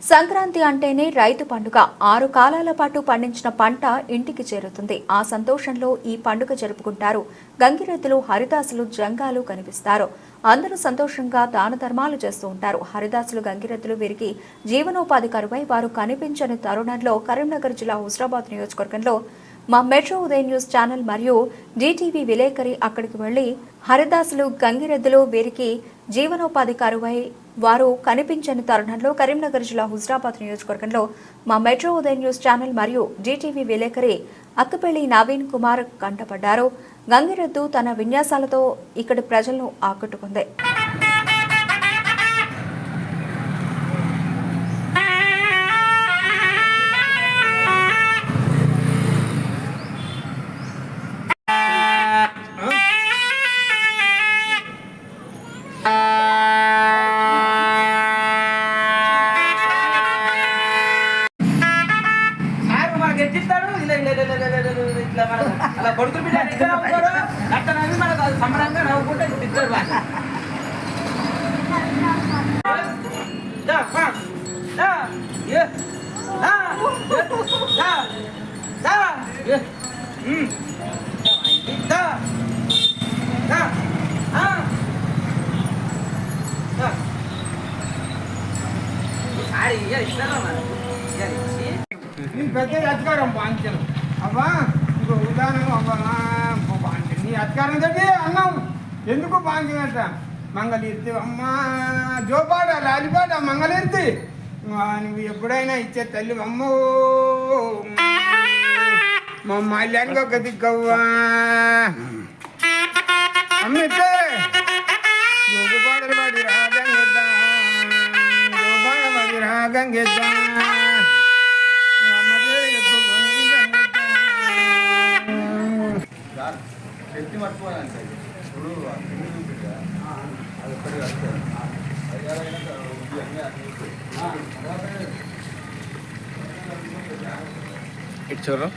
సంక్రాంతి అంటేనే రైతు పండుగ. 6 కాలాల పాటు పండించిన పంట ఇంటికి చేరుతుంది. ఆ సంతోషంలో ఈ పండుగ జరుపుకుంటారు. గంగిరెద్దులు, హరిదాసులు, జంగాలు కనిపిస్తారు. అందరూ సంతోషంగా దాన ధర్మాలు చేస్తూ ఉంటారు. హరిదాసులు, గంగిరెద్దులు వీరికి జీవనోపాధి కరువై వారు కనిపించని తరుణంలో కరీంనగర్ జిల్లా హుస్నాబాద్ నియోజకవర్గంలో మా మెట్రో ఉదయ్ న్యూస్ ఛానల్ మరియు జీటీవీ విలేకరి అక్కడికి వెళ్లి హరిదాసులు, గంగిరెద్దులు వీరికి జీవనోపాధి కరువై వారు కనిపించని తరుణంలో కరీంనగర్ జిల్లా హుస్నాబాద్ నియోజకవర్గంలో మా మెట్రో ఉదయ్ న్యూస్ ఛానల్ మరియు జీటీవీ విలేకరి అక్కపెల్లి నవీన్ కుమార్ కంటపడ్డారు. గంగిరెద్దు తన విన్యాసాలతో ఇక్కడి ప్రజలను ఆకట్టుకుంది. అలా కొడుకు బిడ్డ నవ్వుతారు అట్లా నవ్వి మనకు సంబరంగా నవ్వుకుంటే ఇద్దరు పెద్ద అధికారం బాంచను అవ్వా ఇంకో ఉదాహరణ అవ్వా బాంచను నీ అధికారం తోటి అన్నాం ఎందుకు బాంచినట్ట మంగళీర్తి అమ్మా జోపాట లాలిపాట మంగళీర్తి నువ్వు ఎప్పుడైనా ఇచ్చే తల్లి అమ్మో మా మల్యానికి ఒక దిక్కవ్వా అమ్మితే జోగుపాటలు పాడి రాగంగేద్దా జోపాట పాడి రాగంగేద్దా శక్తి మర్చిపోయాను ఇప్పుడు అది ఒక్కటి వస్తుంది ఇచ్చారు